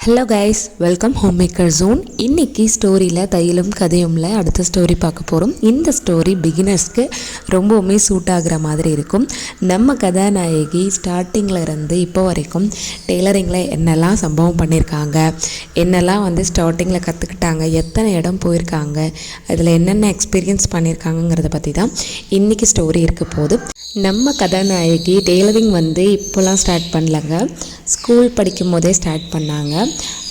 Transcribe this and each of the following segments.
Hello guys, welcome home maker zone. இன்றைக்கி ஸ்டோரியில் தையலும் கதையும்ல அடுத்த ஸ்டோரி பார்க்க போகிறோம். இந்த ஸ்டோரி பிகினர்ஸ்க்கு ரொம்பவுமே சூட் ஆகிற மாதிரி இருக்கும். நம்ம கதாநாயகி ஸ்டார்டிங்கில் இருந்து இப்போ வரைக்கும் டெய்லரிங்கில் என்னெல்லாம் சம்பவம் பண்ணியிருக்காங்க, என்னெல்லாம் ஸ்டார்டிங்கில் கற்றுக்கிட்டாங்க, எத்தனை இடம் போயிருக்காங்க, அதில் என்னென்ன எக்ஸ்பீரியன்ஸ் பண்ணியிருக்காங்கங்கிறத பற்றி தான் இன்றைக்கி ஸ்டோரி இருக்க போகுது. நம்ம கதாநாயகி டெய்லரிங் இப்போலாம் ஸ்டார்ட் பண்ணலங்க, ஸ்கூல் படிக்கும் போதே ஸ்டார்ட் பண்ணாங்க.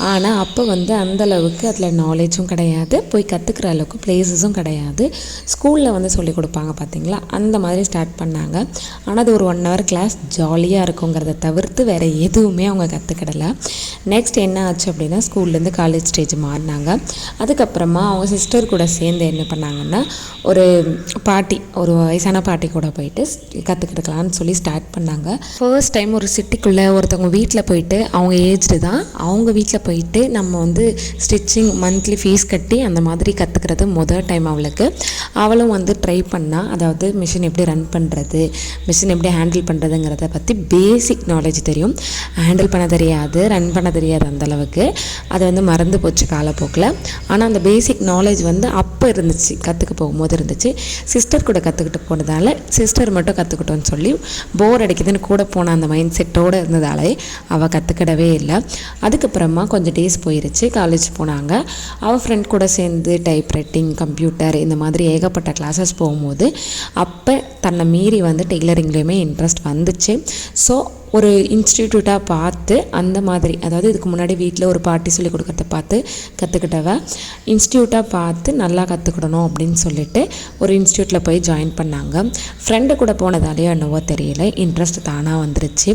ஆனால் அப்போ அந்தளவுக்கு அதில் நாலேஜும் கிடையாது, போய் கற்றுக்கிற அளவுக்கு ப்ளேஸஸும் கிடையாது. ஸ்கூலில் சொல்லிக் கொடுப்பாங்க பார்த்தீங்களா, அந்த மாதிரி ஸ்டார்ட் பண்ணாங்க. ஆனால் அது ஒரு 1 hour கிளாஸ் ஜாலியாக இருக்குங்கிறத தவிர்த்து வேறு எதுவுமே அவங்க கற்றுக்கிடலை. நெக்ஸ்ட் என்ன ஆச்சு அப்படின்னா, ஸ்கூல்லேருந்து காலேஜ் ஸ்டேஜ் மாறினாங்க. அதுக்கப்புறமா அவங்க சிஸ்டர் கூட சேர்ந்து என்ன பண்ணாங்கன்னா, ஒரு பாட்டி, ஒரு வயசான பாட்டி கூட போயிட்டு கற்றுக்கிட்டுக்கலான்னு சொல்லி ஸ்டார்ட் பண்ணாங்க. ஃபர்ஸ்ட் டைம் ஒரு சிட்டிக்குள்ளே ஒருத்தவங்க வீட்டில் போயிட்டு, அவங்க ஏஜ்டு தான், அவங்க வீட்டில் போயிட்டு நம்ம ஸ்டிச்சிங் மந்த்லி ஃபீஸ் கட்டி அந்த மாதிரி கற்றுக்கிறது முதல் டைம் அவளுக்கு. அவளும் ட்ரை பண்ணால், அதாவது மிஷின் எப்படி ரன் பண்ணுறது, மிஷின் எப்படி ஹேண்டில் பண்ணுறதுங்கிறத பற்றி பேசிக் நாலேஜ் தெரியும். ஹேண்டில் பண்ண தெரியாது, ரன் பண்ண தெரியாது அந்தளவுக்கு. அது மறந்து போச்சு காலப்போக்கில். ஆனால் அந்த பேசிக் நாலேஜ் அப்போ இருந்துச்சு, கற்றுக்க போகும்போது இருந்துச்சு. சிஸ்டர் கூட கற்றுக்கிட்டு போனதால் சிஸ்டர் மட்டும் கற்றுக்கிட்டோன்னு சொல்லி போர் அடிக்குதுன்னு கூட போன அந்த மைண்ட் செட்டோடு இருந்ததாலே அவள் கற்றுக்கிடவே இல்லை. அதுக்கப்புறமா கொஞ்சம் டேஸ் போயிருச்சு, காலேஜ் போனாங்க. அவள் ஃப்ரெண்ட் கூட சேர்ந்து டைப்ரைட்டிங், கம்ப்யூட்டர், இந்த மாதிரி ஏகப்பட்ட கிளாஸஸ் போகும்போது அப்போ தன்னை மீறி டெய்லரிங்லேயுமே இன்ட்ரெஸ்ட் வந்துச்சு. ஸோ ஒரு இன்ஸ்டிடியூட்டாக பார்த்து அந்த மாதிரி, அதாவது இதுக்கு முன்னாடி வீட்டில் ஒரு பாட்டி சொல்லி கொடுக்கறத பார்த்து கற்றுக்கிட்டவ இன்ஸ்டியூட்டாக பார்த்து நல்லா கற்றுக்கிடணும் அப்படின்னு சொல்லிட்டு ஒரு இன்ஸ்டியூட்டில் போய் ஜாயின் பண்ணாங்க. ஃப்ரெண்டு கூட போனதாலேயோ என்னவோ தெரியல, இன்ட்ரெஸ்ட் தானாக வந்துருச்சு.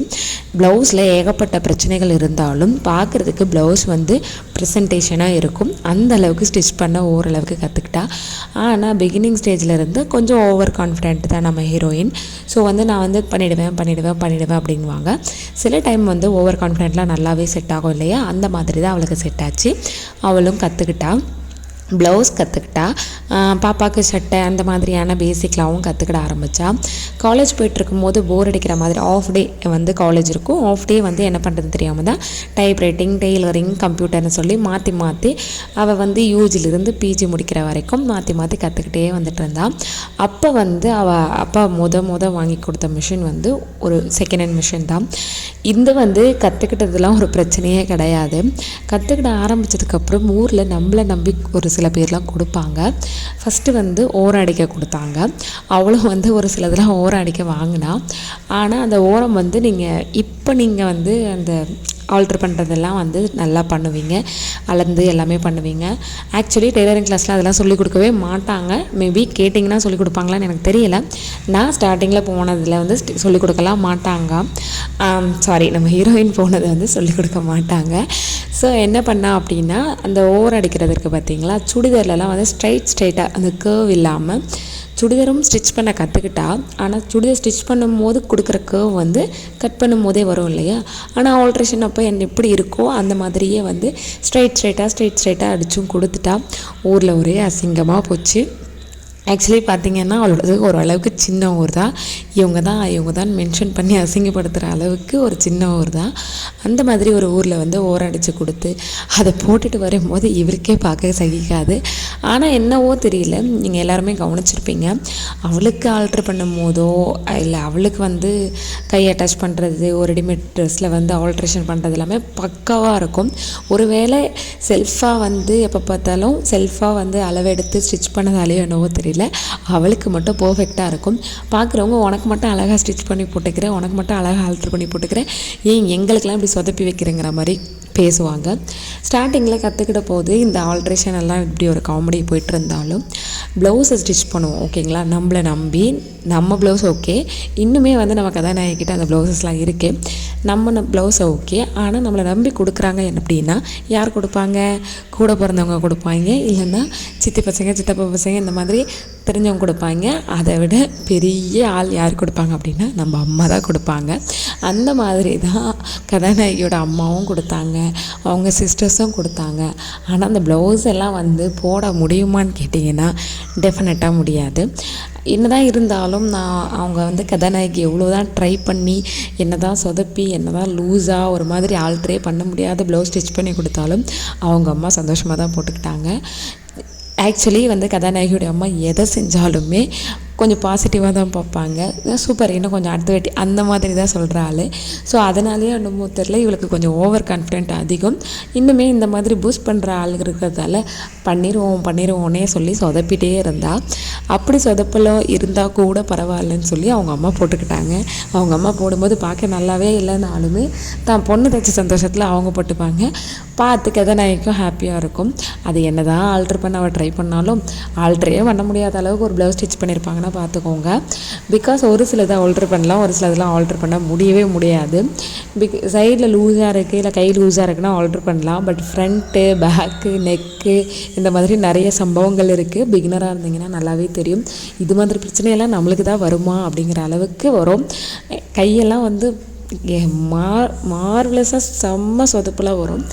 ப்ளவுஸில் ஏகப்பட்ட பிரச்சனைகள் இருந்தாலும் பார்க்குறதுக்கு ப்ளவுஸ் ப்ரெசன்டேஷனாக இருக்கும். அந்த அளவுக்கு ஸ்டிச் பண்ண ஓரளவுக்கு கற்றுக்கிட்டா. ஆனால் பிகினிங் ஸ்டேஜில் இருந்து கொஞ்சம் ஓவர் கான்ஃபிடென்ட் தான் நம்ம ஹீரோயின். ஸோ நான் பண்ணிவிடுவேன் அப்படின்வாங்க. சில டைம் ஓவர் கான்ஃபிடென்ட்லாம் நல்லாவே செட் ஆகும் இல்லையா, அந்த மாதிரி தான் அவளுக்கு செட் ஆச்சு. அவளும் கற்றுக்கிட்டா, ப்ளவுஸ் கற்றுக்கிட்டா, பாப்பாவுக்கு சட்டை அந்த மாதிரியான பேசிக்லாவும் கற்றுக்கிட ஆரம்பித்தா. காலேஜ் போயிட்டுருக்கும் போது போர் அடிக்கிற மாதிரி ஆஃப் டே காலேஜ் இருக்கும். ஆஃப் டே என்ன பண்ணுறதுன்னு தெரியாமல் தான் டைப்ரைட்டிங், டெய்லரிங், கம்ப்யூட்டர்னு சொல்லி மாற்றி மாற்றி அவள் யூஜிலிருந்து பிஜி முடிக்கிற வரைக்கும் மாற்றி மாற்றி கற்றுக்கிட்டே இருந்தாள். அப்போ அவள் அப்பா முத வாங்கி கொடுத்த மிஷின் ஒரு செகண்ட் ஹேண்ட் மிஷின் தான். இந்த கற்றுக்கிட்டதுலாம் ஒரு பிரச்சனையே கிடையாது. கற்றுக்கிட ஆரம்பித்ததுக்கப்புறம் ஊரில் நம்மளை நம்பி ஒரு சில பேர்லாம் கொடுப்பாங்க. ஃபஸ்ட்டு ஓரம் அடிக்க கொடுத்தாங்க. அவளும் ஒரு சிலதெல்லாம் ஓரம் அடிக்க வாங்கினா. ஆனால் அந்த ஓரம் நீங்கள் அந்த ஆல்ட்ரு பண்ணுறதெல்லாம் நல்லா பண்ணுவீங்க, அளந்து எல்லாமே பண்ணுவீங்க. ஆக்சுவலி டெய்லரிங் கிளாஸில் அதெல்லாம் சொல்லிக் கொடுக்கவே மாட்டாங்க. மேபி கேட்டிங்கன்னா சொல்லிக் கொடுப்பாங்களான்னு எனக்கு தெரியல. நான் ஸ்டார்டிங்கில் போனதில் சொல்லிக் கொடுக்கலாம் மாட்டாங்க. சாரி, நம்ம ஹீரோயின் போனதை சொல்லிக் கொடுக்க மாட்டாங்க. ஸோ என்ன பண்ணா அப்படின்னா, அந்த ஓவர் அடிக்கிறதுக்கு பார்த்தீங்களா, சுடிதார்லலாம் ஸ்ட்ரைட்டாக அந்த கர்வ் இல்லாமல் சுடிதாரும் ஸ்டிச் பண்ண கற்றுக்கிட்டா. ஆனால் சுடிதார் ஸ்டிச் பண்ணும்போது கொடுக்குற கர்வ் கட் பண்ணும் போதே வரும் இல்லையா. ஆனால் ஆல்ட்ரேஷன் அப்போ எப்படி இருக்கோ அந்த மாதிரியே ஸ்ட்ரைட்டாக அடிச்சும் கொடுத்துட்டா. ஊரில் ஒரே அசிங்கமாக போச்சு. ஆக்சுவலி பார்த்திங்கன்னா, அவளோடது ஓரளவுக்கு சின்ன ஊர் தான். இவங்க தான் மென்ஷன் பண்ணி அசிங்கப்படுத்துகிற அளவுக்கு ஒரு சின்ன ஊர் தான். அந்த மாதிரி ஒரு ஊரில் ஓரம் அடித்து கொடுத்து அதை போட்டுட்டு வரும்போது இவருக்கே பார்க்க சகிக்காது. ஆனால் என்னவோ தெரியல, நீங்கள் எல்லாருமே கவனிச்சிருப்பீங்க, அவளுக்கு ஆல்ட்ரு பண்ணும் போதோ இல்லை அவளுக்கு கை அட்டாச் பண்ணுறது, ஒரு ரெடிமேட் ட்ரெஸ்ஸில் ஆல்ட்ரேஷன் பண்ணுறது எல்லாமே பக்காவாக இருக்கும். ஒருவேளை செல்ஃபாக எப்போ பார்த்தாலும் செல்ஃபாக அளவெடுத்து ஸ்டிச் பண்ணதாலேயோ என்னவோ தெரியல, அவளுக்கு மட்டும் பர்ஃபெக்டாக இருக்கும். பார்க்குறவங்க உனக்கு மட்டும் அழகாக ஸ்டிச் பண்ணி போட்டுக்கிறேன், உனக்கு மட்டும் அழகாக ஆல்ட்ரு பண்ணி போட்டுக்கிறேன், ஏன் எங்களுக்கெல்லாம் இப்படி சொதப்பி வைக்கிறேங்கிற மாதிரி பேசுவாங்க. ஸ்டார்டிங்கில் கற்றுக்கிட்ட போது இந்த ஆல்ட்ரேஷன் எல்லாம் இப்படி ஒரு காமெடி போய்ட்டு இருந்தாலும் ப்ளவுஸை ஸ்டிச் பண்ணுவோம் ஓகேங்களா. நம்மளை நம்பி நம்ம ப்ளவுஸ் ஓகே, இன்னுமே நம்ம கதாநாயகிட்ட அந்த ப்ளவுஸஸ்லாம் இருக்குது. நம்ம ப்ளவுஸை ஓகே, ஆனால் நம்மளை நம்பி கொடுக்குறாங்க அப்படின்னா யார் கொடுப்பாங்க? கூட பிறந்தவங்க கொடுப்பாங்க, இல்லைன்னா சித்தி பசங்க, சித்தப்பா பசங்க, இந்த மாதிரி தெரிஞ்சவங்க கொடுப்பாங்க. அதை விட பெரிய ஆள் யார் கொடுப்பாங்க அப்படின்னா நம்ம அம்மா தான் கொடுப்பாங்க. அந்த மாதிரி தான் கதாநாயகியோட அம்மாவும் கொடுத்தாங்க, அவங்க சிஸ்டர்ஸும் கொடுத்தாங்க. ஆனால் அந்த ப்ளவுஸ் எல்லாம் வந்து போட முடியுமான்னு கேட்டிங்கன்னா டெஃபினட்டாக முடியாது. என்னதான் இருந்தாலும் அவங்க வந்து கதாநாயகி எவ்வளோ தான் ட்ரை பண்ணி என்ன தான் சொதப்பி என்ன தான் லூஸாக ஒரு மாதிரி ஆல்ட்ரே பண்ண முடியாத ப்ளவுஸ் ஸ்டிச் பண்ணி கொடுத்தாலும் அவங்க அம்மா சந்தோஷமாக தான் போட்டுக்கிட்டாங்க. ஆக்சுவலி வந்து கதாநாயகியோடைய அம்மா எதை செஞ்சாலுமே கொஞ்சம் பாசிட்டிவாக தான் பார்ப்பாங்க. சூப்பர், இன்னும் கொஞ்சம் அடுத்த வாட்டி அந்த மாதிரி தான் சொல்கிற ஆள். ஸோ அதனாலேயே என்னமோ தெரியல, இவளுக்கு கொஞ்சம் ஓவர் கான்ஃபிடென்ட் அதிகம். இன்னுமே இந்த மாதிரி பூஸ்ட் பண்ணுற ஆள் இருக்கிறதால பண்ணிடுவோன்னே சொல்லி சொதப்பிட்டே இருந்தா. அப்படி சொதப்பல இருந்தால் கூட பரவாயில்லன்னு சொல்லி அவங்க அம்மா போட்டுக்கிட்டாங்க. அவங்க அம்மா போடும்போது பார்க்க நல்லாவே இல்லைனாலுமே தான் பொண்ணு தைச்ச சந்தோஷத்தில் அவங்க போட்டுப்பாங்க. பார்த்து கதாநாயகிக்கும் ஹாப்பியாக இருக்கும். அது என்ன தான் ஆல்ட்ரு பண்ண அவள் ட்ரை பண்ணாலும் ஆல்ட்ரே பண்ண முடியாத அளவுக்கு ஒரு ப்ளவுஸ் ஸ்டிச் பண்ணியிருப்பாங்கன்னா பார்த்துக்கோங்க. பிகாஸ் ஒரு சிலதை ஆல்ட்ரு பண்ணலாம், ஒரு சிலதெல்லாம் ஆல்ட்ரு பண்ண முடியவே முடியாது. சைடில் லூஸாக இருக்குது இல்லை கை லூஸாக இருக்குன்னா ஆல்ட்ரு பண்ணலாம். பட் ஃப்ரண்ட்டு, பேக்கு, நெக்கு இந்த மாதிரி நிறைய சம்பவங்கள் இருக்குது. பிகினராக இருந்தீங்கன்னா நல்லாவே தெரியும். இது மாதிரி பிரச்சனையெல்லாம் நம்மளுக்கு தான் வருமா அப்படிங்கிற அளவுக்கு வரும். கையெல்லாம் வந்து மார்வலஸாக செம்ம சொதப்பெலாம் வரும்,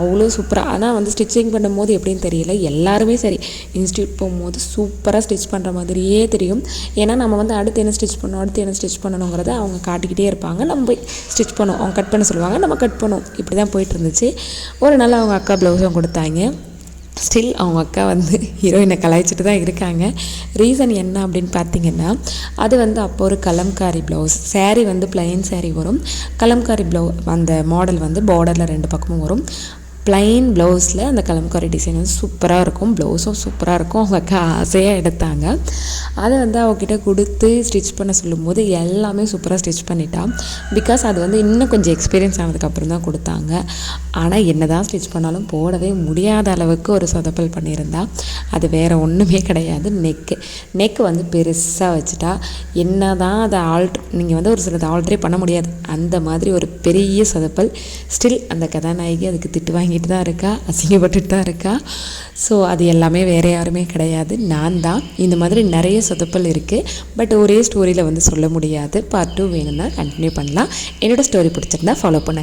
அவ்வளோ சூப்பராக. ஆனால் வந்து ஸ்டிச்சிங் பண்ணும்போது எப்படின்னு தெரியல, எல்லாருமே சரி இன்ஸ்டியூட் போகும்போது சூப்பராக ஸ்டிச் பண்ணுற மாதிரியே தெரியும். ஏன்னா நம்ம வந்து அடுத்து என்ன ஸ்டிச் பண்ணணுங்கிறத அவங்க காட்டிக்கிட்டே இருப்பாங்க. நம்ம போய் ஸ்டிச் பண்ணோம், அவங்க கட் பண்ண சொல்லுவாங்க, நம்ம கட் பண்ணோம். இப்படி தான் போயிட்டு இருந்துச்சு. ஒரு நாள் அவங்க அக்கா ப்ளவுஸும் கொடுத்தாங்க. ஸ்டில் அவங்க அக்கா வந்து ஹீரோயினை கலாய்ச்சிட்டு தான் இருக்காங்க. ரீசன் என்ன அப்படின்னு பார்த்தீங்கன்னா, அது வந்து அப்போ ஒரு கலம்காரி ப்ளவுஸ் சாரீ வந்து ப்ளைன் சாரீ வரும். கலம்காரி அந்த மாடல் வந்து பார்டரில் 2 பக்கமும் வரும். ப்ளைன் ப்ளவுஸில் அந்த கலம்காரி டிசைன் வந்து சூப்பராக இருக்கும், ப்ளவுஸும் சூப்பராக இருக்கும். அவங்க அக்கா ஆசையாக எடுத்தாங்க. அதை வந்து அவகிட்ட கொடுத்து ஸ்டிச் பண்ண சொல்லும்போது எல்லாமே சூப்பராக ஸ்டிச் பண்ணிட்டான். பிகாஸ் அது வந்து இன்னும் கொஞ்சம் எக்ஸ்பீரியன்ஸ் ஆனதுக்கப்புறம் தான் கொடுத்தாங்க. ஆனால் என்ன தான் ஸ்டிச் பண்ணாலும் போடவே முடியாத அளவுக்கு ஒரு சொதப்பல் பண்ணியிருந்தா. அது வேறு ஒன்றுமே கிடையாது, நெக்கு வந்து பெருசாக வச்சுட்டா. என்ன தான் அதை நீங்கள் வந்து ஒரு சிலது ஆல்ட்ரே பண்ண முடியாது, அந்த மாதிரி ஒரு பெரிய சொதப்பல். ஸ்டில் அந்த கதாநாயகி அதுக்கு திட்டு வாங்கிட்டு தான் இருக்கா, அசிங்கப்பட்டுட்டு தான் இருக்கா. ஸோ அது எல்லாமே வேறு யாருமே கிடையாது, நான் தான். இந்த மாதிரி நிறைய சொதப்பல் இருக்குது. பட் ஒரே ஸ்டோரியில் வந்து சொல்ல முடியாது. பார்ட் 2 வேணும்னா கண்டினியூ பண்ணலாம். என்னோடய ஸ்டோரி பிடிச்சிருந்தா ஃபாலோ பண்ணுங்கள்.